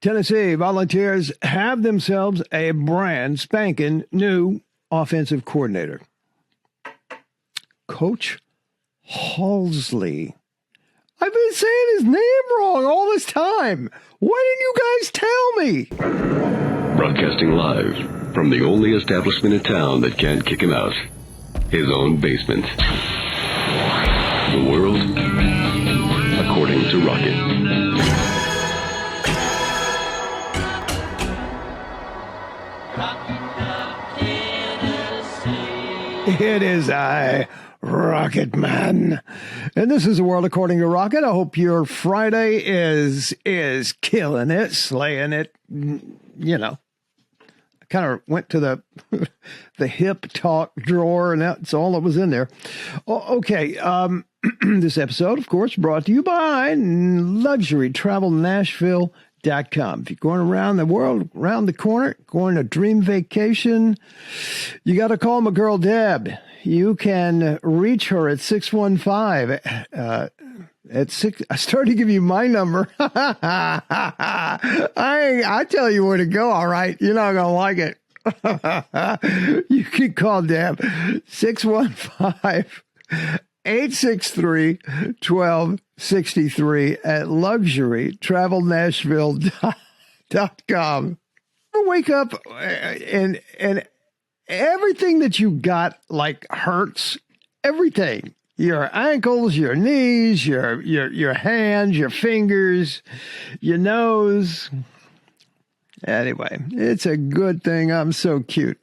Tennessee Volunteers have themselves a brand spanking new offensive coordinator. Coach Halzle. I've been saying his name wrong all this time. Why didn't you guys tell me? Broadcasting live from the only establishment in town that can't kick him out. His own basement. The world according to Rockett. It is I, Rocket Man. And this is the world according to Rockett. I hope your Friday is killing it, slaying it. You know, I kind of went to the hip talk drawer, and that's all that was in there. Okay, this episode, of course, brought to you by LuxuryTravelNashville.com. If you're going around the world, around the corner, going to dream vacation, you got to call my girl Deb. You can reach her at 615. I started to give you my number. I tell you where to go, all right? You're not going to like it. You can call Deb 615-863-1263 at LuxuryTravelNashville.com. Wake up and everything that you got like hurts. Everything. Your ankles, your knees, your hands, your fingers, your nose. Anyway, it's a good thing I'm so cute.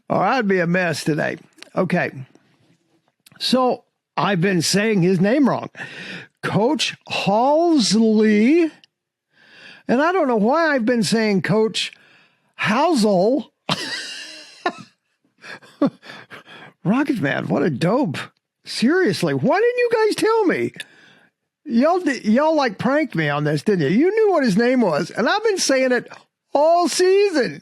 Or I'd be a mess today. Okay. So I've been saying his name wrong. Coach Halzle. And I don't know why I've been saying Coach Halzle. Rocket Man, what a dope. Seriously, why didn't you guys tell me? Y'all like pranked me on this, didn't you? You knew what his name was, and I've been saying it all season.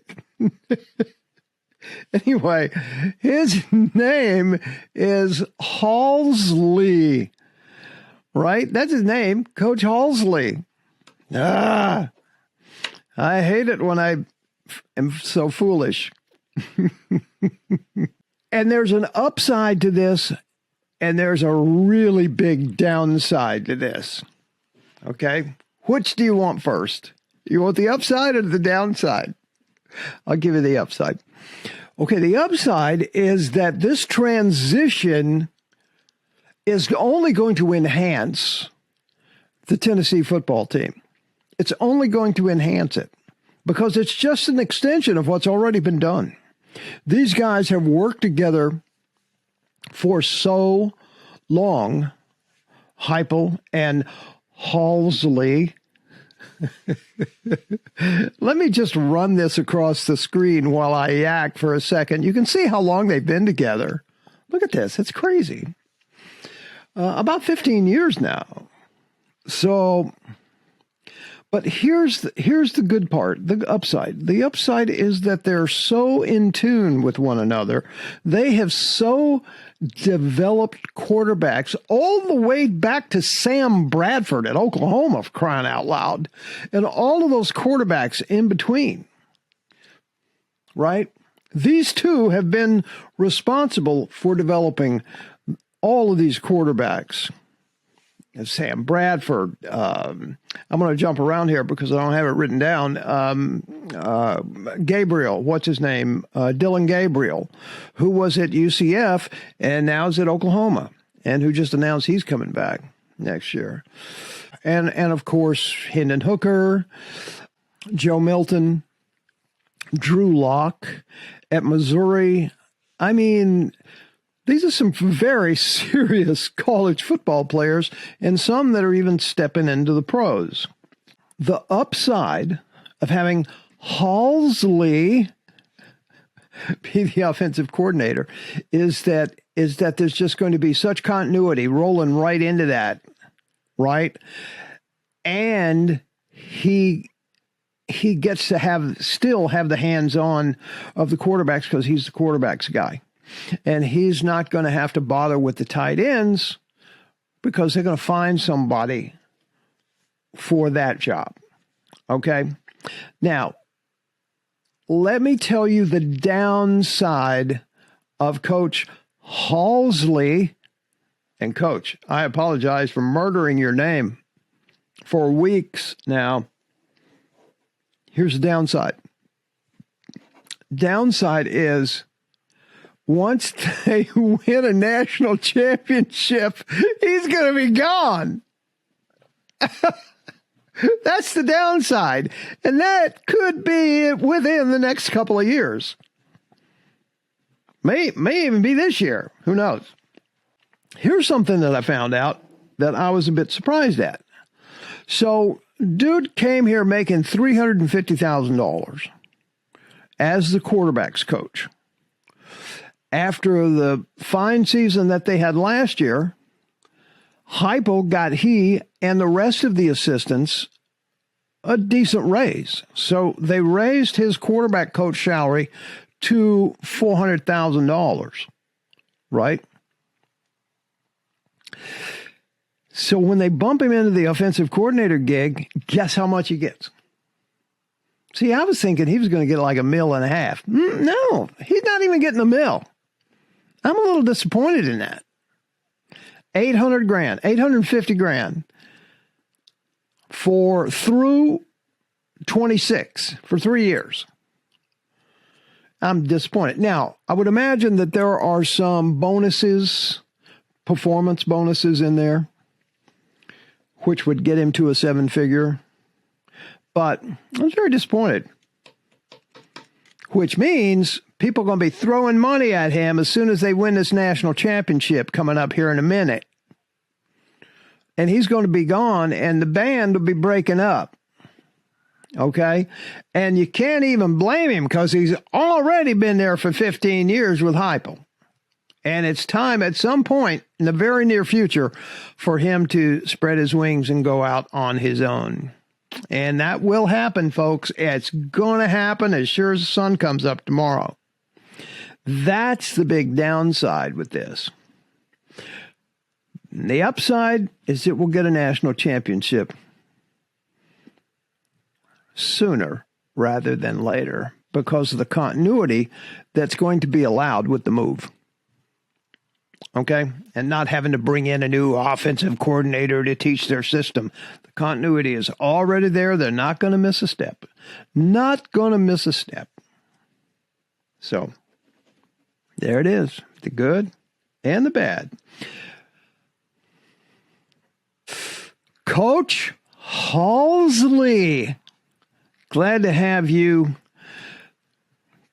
Anyway, his name is Halzle, right? That's his name, Coach Halzle. I hate it when I am so foolish. And there's an upside to this, and there's a really big downside to this. Okay? Which do you want first? You want the upside or the downside? I'll give you the upside. Okay, the upside is that this transition is only going to enhance the Tennessee football team. It's only going to enhance it because it's just an extension of what's already been done. These guys have worked together for so long, Heupel and Halzle. Let me just run this across the screen while I yak for a second. You can see how long they've been together. Look at this. It's crazy. About 15 years now. So, but here's the good part, the upside. The upside is that they're so in tune with one another. They have so developed quarterbacks all the way back to Sam Bradford at Oklahoma, for crying out loud, and all of those quarterbacks in between, right? These two have been responsible for developing all of these quarterbacks. Sam Bradford, I'm going to jump around here because I don't have it written down. Gabriel, what's his name? Dylan Gabriel, who was at UCF and now is at Oklahoma, and who just announced he's coming back next year. And of course, Hendon Hooker, Joe Milton, Drew Lock at Missouri. I mean, these are some very serious college football players, and some that are even stepping into the pros. The upside of having Halzle be the offensive coordinator is that there's just going to be such continuity rolling right into that, right? And he gets to still have the hands-on of the quarterbacks because he's the quarterbacks guy. And he's not going to have to bother with the tight ends because they're going to find somebody for that job. Okay? Now, let me tell you the downside of Coach Halzle. And Coach, I apologize for murdering your name for weeks now. Here's the downside. Downside is once they win a national championship, he's going to be gone. That's the downside. And that could be within the next couple of years. May even be this year. Who knows? Here's something that I found out that I was a bit surprised at. So, dude came here making $350,000 as the quarterback's coach. After the fine season that they had last year, Heupel got he and the rest of the assistants a decent raise. So they raised his quarterback coach salary to $400,000, right? So when they bump him into the offensive coordinator gig, guess how much he gets? See, I was thinking he was going to get like $1.5 million. No, he's not even getting $1 million. I'm a little disappointed in that. $800,000, $850,000 through 26 for 3 years. I'm disappointed. Now, I would imagine that there are some bonuses, performance bonuses in there, which would get him to a 7-figure. But I was very disappointed, which means people are going to be throwing money at him as soon as they win this national championship coming up here in a minute. And he's going to be gone, and the band will be breaking up. Okay? And you can't even blame him because he's already been there for 15 years with Heupel. And it's time at some point in the very near future for him to spread his wings and go out on his own. And that will happen, folks. It's going to happen as sure as the sun comes up tomorrow. That's the big downside with this. The upside is that we'll get a national championship sooner rather than later because of the continuity that's going to be allowed with the move. Okay? And not having to bring in a new offensive coordinator to teach their system. The continuity is already there. They're not going to miss a step. Not going to miss a step. So, there it is. The good and the bad. Coach Halzle. Glad to have you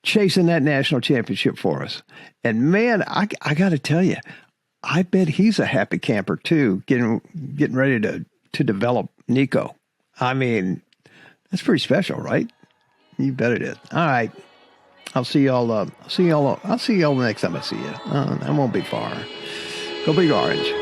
chasing that national championship for us. And man, I got to tell you, I bet he's a happy camper too, getting ready to develop Nico. I mean, that's pretty special, right? You bet it is. All right. I'll see y'all the next time I see you. That won't be far. Go Big Orange.